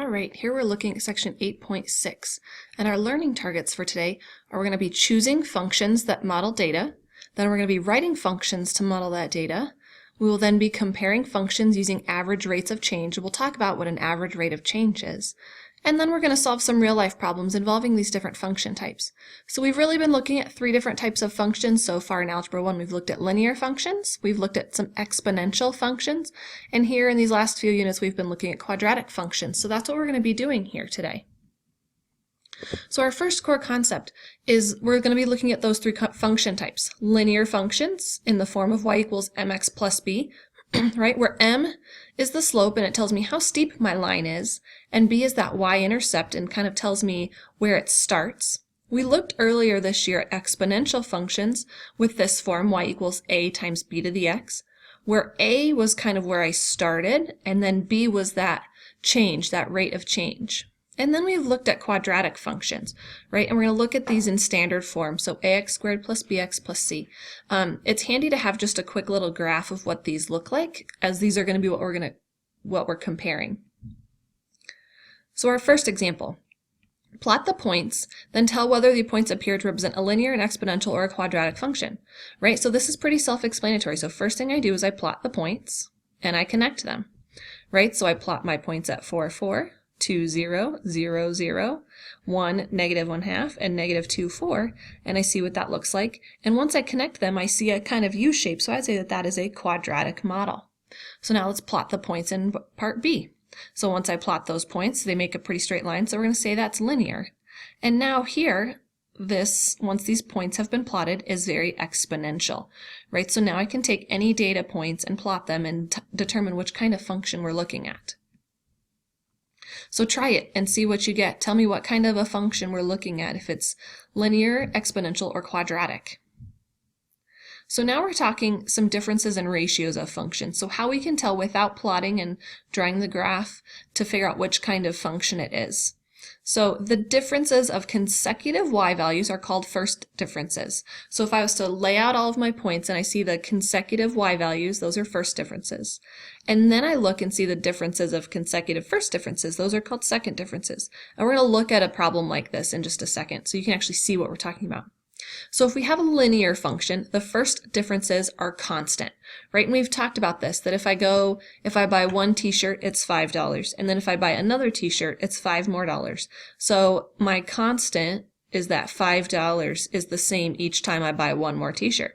All right, here we're looking at section 8.6, and our learning targets for today are we're going to be choosing functions that model data, then we're going to be writing functions to model that data. We will then be comparing functions using average rates of change. We'll talk about what an average rate of change is. And then we're going to solve some real-life problems involving these different function types. So we've really been looking at three different types of functions so far in Algebra 1. We've looked at linear functions, we've looked at some exponential functions, and here in these last few units we've been looking at quadratic functions. So that's what we're going to be doing here today. So our first core concept is we're going to be looking at those three function types. Linear functions in the form of y equals mx plus b, right, where m is the slope and it tells me how steep my line is, and b is that y-intercept and kind of tells me where it starts. We looked earlier this year at exponential functions with this form, y equals a times b to the x, where a was kind of where I started, and then b was that change, that rate of change. And then we've looked at quadratic functions, right? And we're going to look at these in standard form. So ax squared plus bx plus c. It's handy to have just a quick little graph of what these look like, as these are going to be what we're comparing. So our first example, plot the points, then tell whether the points appear to represent a linear, an exponential, or a quadratic function, right? So this is pretty self-explanatory. So first thing I do is I plot the points and I connect them, right? So I plot my points at 4, 4. 2, 0, 0, 0, 1, negative 1/2, and negative 2, 4, and I see what that looks like. And once I connect them, I see a kind of U shape, so I'd say that that is a quadratic model. So now let's plot the points in part B. So once I plot those points, they make a pretty straight line, so we're going to say that's linear. And now here, once these points have been plotted, is very exponential, right? So now I can take any data points and plot them and determine which kind of function we're looking at. So try it and see what you get. Tell me what kind of a function we're looking at, if it's linear, exponential, or quadratic. So now we're talking some differences in ratios of functions. So how we can tell without plotting and drawing the graph to figure out which kind of function it is. So the differences of consecutive y values are called first differences. So if I was to lay out all of my points and I see the consecutive y values, those are first differences. And then I look and see the differences of consecutive first differences, those are called second differences. And we're going to look at a problem like this in just a second so you can actually see what we're talking about. So if we have a linear function, the first differences are constant, right? And we've talked about this, that if I buy one t-shirt, it's $5. And then if I buy another t-shirt, it's $5 more. So my constant is that $5 is the same each time I buy one more t-shirt.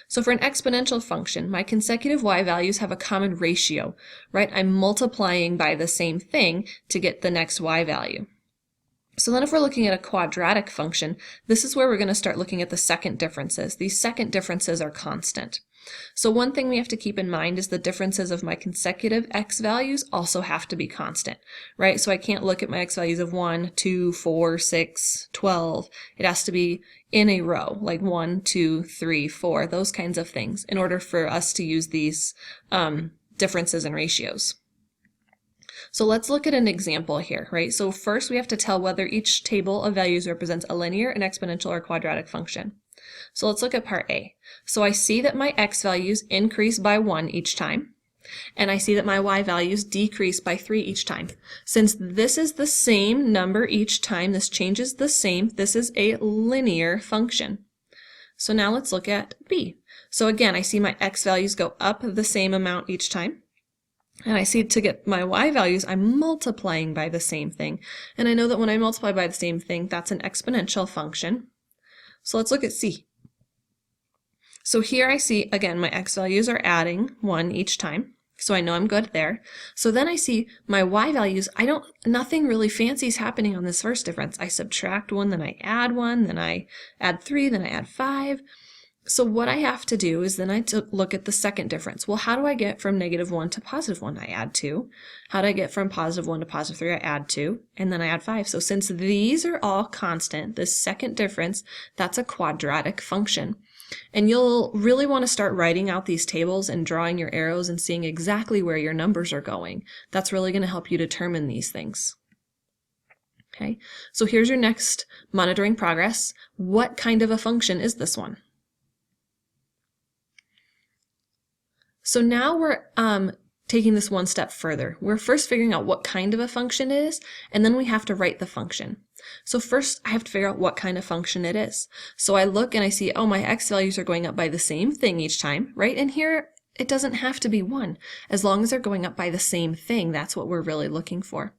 So for an exponential function, my consecutive y values have a common ratio, right? I'm multiplying by the same thing to get the next y value. So then if we're looking at a quadratic function, this is where we're going to start looking at the second differences. These second differences are constant. So one thing we have to keep in mind is the differences of my consecutive x values also have to be constant, right? So I can't look at my x values of 1, 2, 4, 6, 12. It has to be in a row, like 1, 2, 3, 4, those kinds of things, in order for us to use these differences and ratios. So let's look at an example here, right? So first we have to tell whether each table of values represents a linear, an exponential, or quadratic function. So let's look at part A. So I see that my x values increase by 1 each time, and I see that my y values decrease by 3 each time. Since this is the same number each time, this change is the same, this is a linear function. So now let's look at B. So again, I see my x values go up the same amount each time. And I see to get my y values, I'm multiplying by the same thing. And I know that when I multiply by the same thing, that's an exponential function. So let's look at C. So here I see, again, my x values are adding 1 each time. So I know I'm good there. So then I see my y values, nothing really fancy is happening on this first difference. I subtract 1, then I add 1, then I add 3, then I add 5. So what I have to do is then I look at the second difference. Well, how do I get from -1 to +1? I add 2. How do I get from +1 to +3? I add 2, and then I add 5. So since these are all constant, this second difference, that's a quadratic function. And you'll really want to start writing out these tables and drawing your arrows and seeing exactly where your numbers are going. That's really going to help you determine these things. Okay, so here's your next monitoring progress. What kind of a function is this one? So now we're taking this one step further. We're first figuring out what kind of a function it is, and then we have to write the function. So first I have to figure out what kind of function it is. So I look and I see, oh, my x values are going up by the same thing each time, right? And here it doesn't have to be 1. As long as they're going up by the same thing, that's what we're really looking for.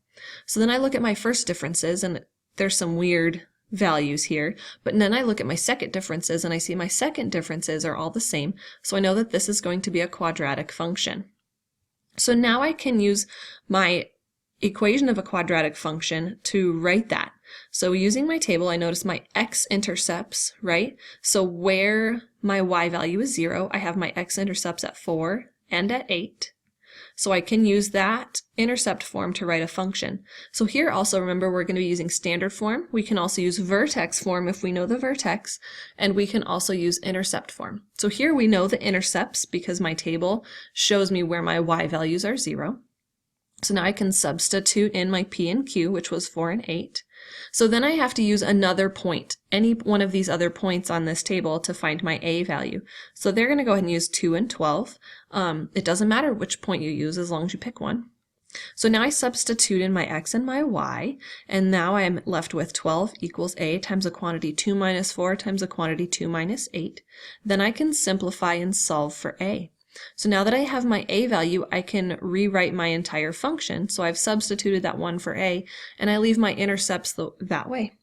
So then I look at my first differences, and there's some weird values here, but then I look at my second differences and I see my second differences are all the same, so I know that this is going to be a quadratic function. So now I can use my equation of a quadratic function to write that. So using my table, I notice my x-intercepts, right? So where my y value is 0, I have my x-intercepts at 4 and at 8. So I can use that intercept form to write a function. So here also, remember, we're going to be using standard form. We can also use vertex form if we know the vertex, and we can also use intercept form. So here we know the intercepts because my table shows me where my y values are 0. So now I can substitute in my p and q, which was 4 and 8. So then I have to use another point, any one of these other points on this table, to find my a value. So they're going to go ahead and use 2 and 12. It doesn't matter which point you use as long as you pick one. So now I substitute in my x and my y, and now I'm left with 12 equals a times a quantity 2 minus 4 times a quantity 2 minus 8. Then I can simplify and solve for a. So now that I have my a value, I can rewrite my entire function. So I've substituted that 1 for a, and I leave my intercepts that way.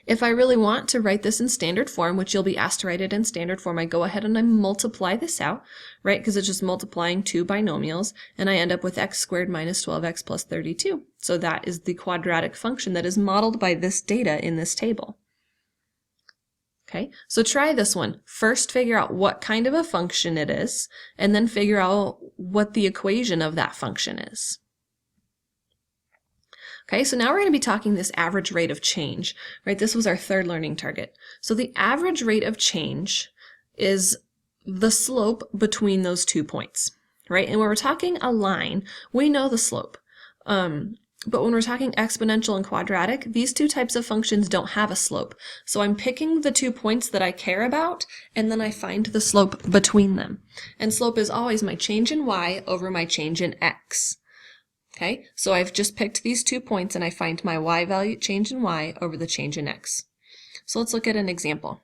If I really want to write this in standard form, which you'll be asked to write it in standard form, I go ahead and I multiply this out, right? Because it's just multiplying two binomials, and I end up with x squared minus 12x plus 32. So that is the quadratic function that is modeled by this data in this table. Okay, so try this one. First figure out what kind of a function it is, and then figure out what the equation of that function is. Okay, so now we're going to be talking this average rate of change, right? This was our third learning target. So the average rate of change is the slope between those 2 points, right? And when we're talking a line, we know the slope. But when we're talking exponential and quadratic, these two types of functions don't have a slope. So I'm picking the 2 points that I care about, and then I find the slope between them. And slope is always my change in y over my change in x. Okay, so I've just picked these 2 points and I find my y value, change in y, over the change in x. So let's look at an example.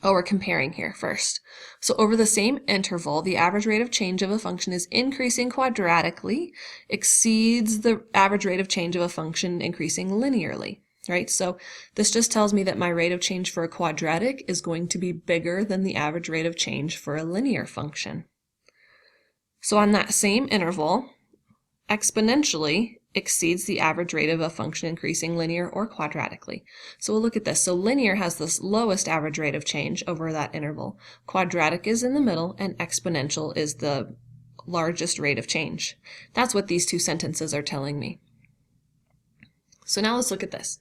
Oh, we're comparing here first. So over the same interval, the average rate of change of a function is increasing quadratically, exceeds the average rate of change of a function increasing linearly, right? So this just tells me that my rate of change for a quadratic is going to be bigger than the average rate of change for a linear function. So on that same interval, exponentially exceeds the average rate of a function increasing linear or quadratically. So we'll look at this. So linear has the lowest average rate of change over that interval. Quadratic is in the middle, and exponential is the largest rate of change. That's what these two sentences are telling me. So now let's look at this.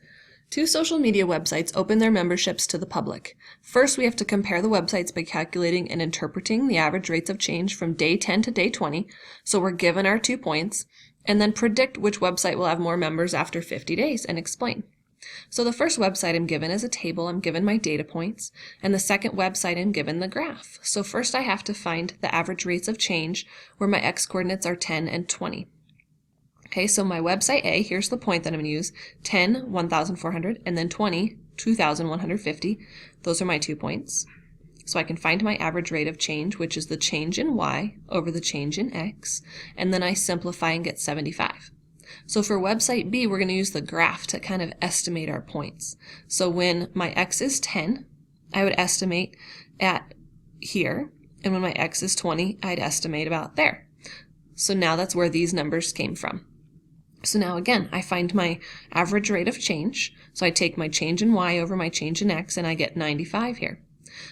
2 social media websites open their memberships to the public. First, we have to compare the websites by calculating and interpreting the average rates of change from day 10 to day 20. So we're given our 2 points, and then predict which website will have more members after 50 days and explain. So the first website I'm given is a table. I'm given my data points, and the second website I'm given the graph. So first I have to find the average rates of change where my x-coordinates are 10 and 20. Okay, so my website A, here's the point that I'm going to use, 10, 1,400, and then 20, 2,150. Those are my 2 points. So I can find my average rate of change, which is the change in y over the change in x, and then I simplify and get 75. So for website B, we're going to use the graph to kind of estimate our points. So when my x is 10, I would estimate at here, and when my x is 20, I'd estimate about there. So now that's where these numbers came from. So now again, I find my average rate of change. So I take my change in y over my change in x, and I get 95 here.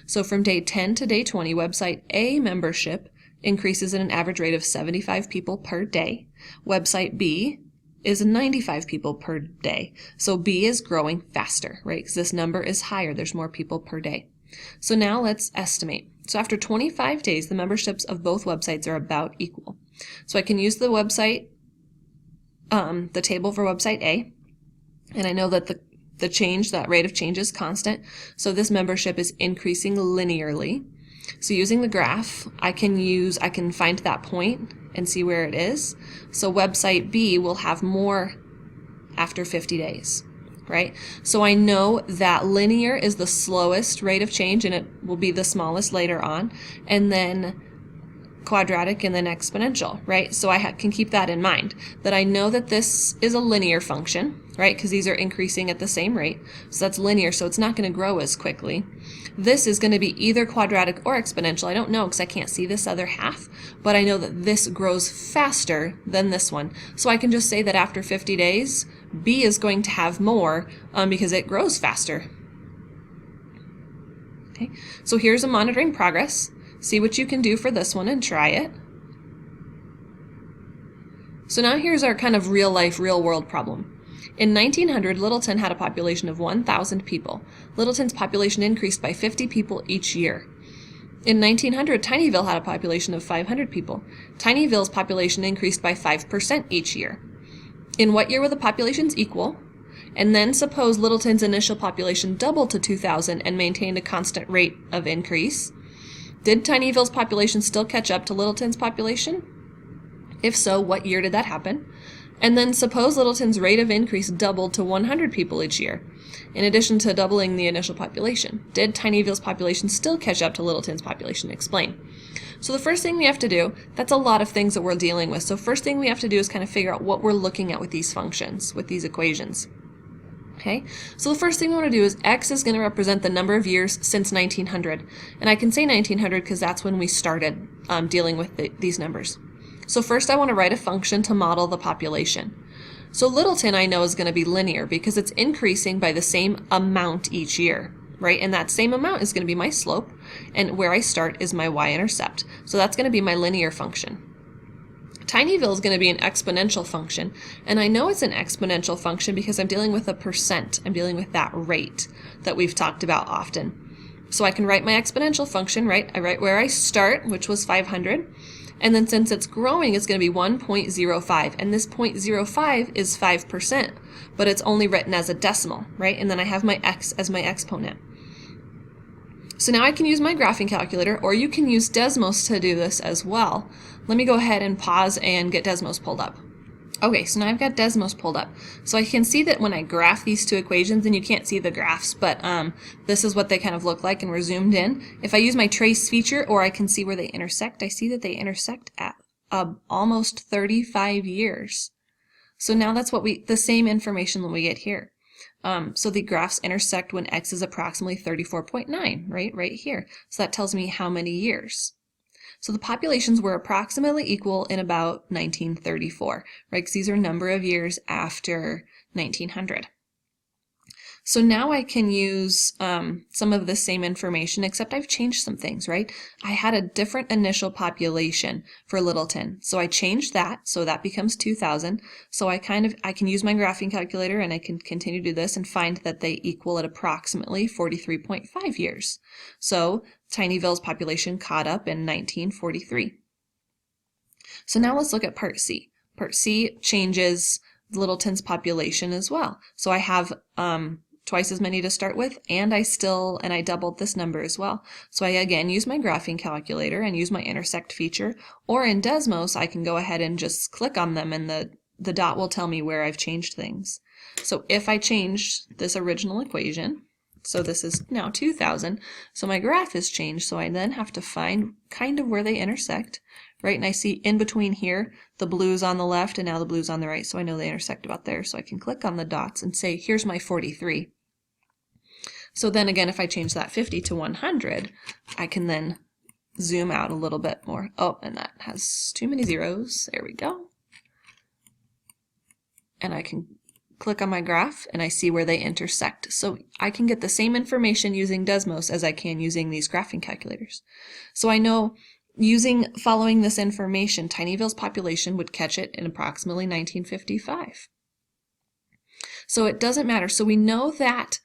So from day 10 to day 20, website A membership increases at an average rate of 75 people per day. Website B is 95 people per day. So B is growing faster, right? Because this number is higher. There's more people per day. So now let's estimate. So after 25 days, the memberships of both websites are about equal. So I can use the website, the table for website A, and I know that the change, that rate of change is constant. So this membership is increasing linearly. So using the graph, I can find that point and see where it is. So website B will have more after 50 days, right? So I know that linear is the slowest rate of change and it will be the smallest later on, and then quadratic and then exponential, right? So I can keep that in mind, that I know that this is a linear function, right? Because these are increasing at the same rate. So that's linear, so it's not going to grow as quickly. This is going to be either quadratic or exponential. I don't know because I can't see this other half, but I know that this grows faster than this one. So I can just say that after 50 days, B is going to have more because it grows faster. Okay, so here's a monitoring progress. See what you can do for this one and try it. So now here's our kind of real life, real world problem. In 1900, Littleton had a population of 1,000 people. Littleton's population increased by 50 people each year. In 1900, Tinyville had a population of 500 people. Tinyville's population increased by 5% each year. In what year were the populations equal? And then suppose Littleton's initial population doubled to 2,000 and maintained a constant rate of increase. Did Tinyville's population still catch up to Littleton's population? If so, what year did that happen? And then suppose Littleton's rate of increase doubled to 100 people each year, in addition to doubling the initial population. Did Tinyville's population still catch up to Littleton's population? Explain. So the first thing we have to do, that's a lot of things that we're dealing with. So first thing we have to do is kind of figure out what we're looking at with these functions, with these equations. Okay, so the first thing we want to do is x is going to represent the number of years since 1900. And I can say 1900 because that's when we started dealing with these numbers. So first I want to write a function to model the population. So Littleton I know is going to be linear because it's increasing by the same amount each year, right? And that same amount is going to be my slope, and where I start is my y-intercept. So that's going to be my linear function. Tinyville is going to be an exponential function, and I know it's an exponential function because I'm dealing with a percent. I'm dealing with that rate that we've talked about often. So I can write my exponential function, right? I write where I start, which was 500, and then since it's growing, it's going to be 1.05, and this 0.05 is 5%, but it's only written as a decimal, right? And then I have my x as my exponent. So now I can use my graphing calculator, or you can use Desmos to do this as well. Let me go ahead and pause and get Desmos pulled up. Okay, so now I've got Desmos pulled up. So I can see that when I graph these two equations, and you can't see the graphs, but this is what they kind of look like, and we're zoomed in. If I use my trace feature, or I can see where they intersect, I see that they intersect at almost 35 years. So now that's what the same information that we get here. So the graphs intersect when x is approximately 34.9, right here. So that tells me how many years. So the populations were approximately equal in about 1934, right? Because these are number of years after 1900. So now I can use some of the same information, except I've changed some things, right? I had a different initial population for Littleton. So I changed that, so that becomes 2,000. So I can use my graphing calculator and I can continue to do this and find that they equal at approximately 43.5 years. So Tinyville's population caught up in 1943. So now let's look at part C. Part C changes Littleton's population as well. So I have twice as many to start with, and I doubled this number as well. So I again use my graphing calculator and use my intersect feature, or in Desmos I can go ahead and just click on them and the dot will tell me where I've changed things. So if I changed this original equation, so this is now 2,000, so my graph has changed, so I then have to find kind of where they intersect, right? And I see in between here, the blue's on the left and now the blue's on the right, so I know they intersect about there. So I can click on the dots and say, here's my 43. So then again, if I change that 50 to 100, I can then zoom out a little bit more. Oh, and that has too many zeros. There we go. And I can click on my graph and I see where they intersect. So I can get the same information using Desmos as I can using these graphing calculators. So I know following this information, Tinyville's population would catch it in approximately 1955. So it doesn't matter. So we know that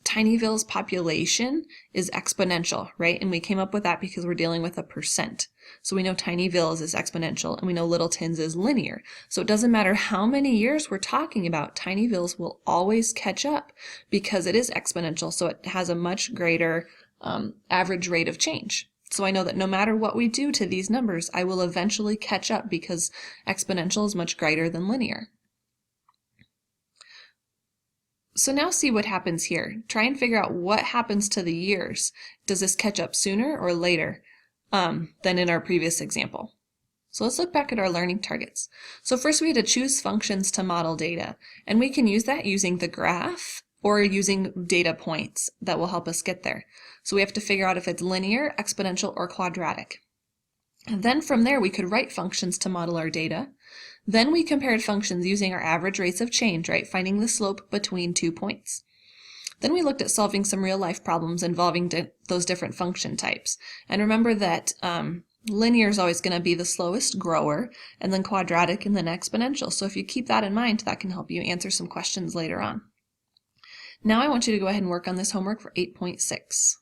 Tinyville's population is exponential, right? And we came up with that because we're dealing with a percent. So we know Tinyville's is exponential, and we know Littleton's is linear. So it doesn't matter how many years we're talking about, Tinyville's will always catch up because it is exponential. So it has a much greater average rate of change. So I know that no matter what we do to these numbers, I will eventually catch up because exponential is much greater than linear. So now see what happens here. Try and figure out what happens to the years. Does this catch up sooner or later than in our previous example? So let's look back at our learning targets. So first we had to choose functions to model data, and we can use that using the graph or using data points that will help us get there. So we have to figure out if it's linear, exponential, or quadratic. And then from there we could write functions to model our data. Then we compared functions using our average rates of change, right, finding the slope between 2 points. Then we looked at solving some real-life problems involving those different function types. And remember that linear is always going to be the slowest grower, and then quadratic, and then exponential. So if you keep that in mind, that can help you answer some questions later on. Now I want you to go ahead and work on this homework for 8.6.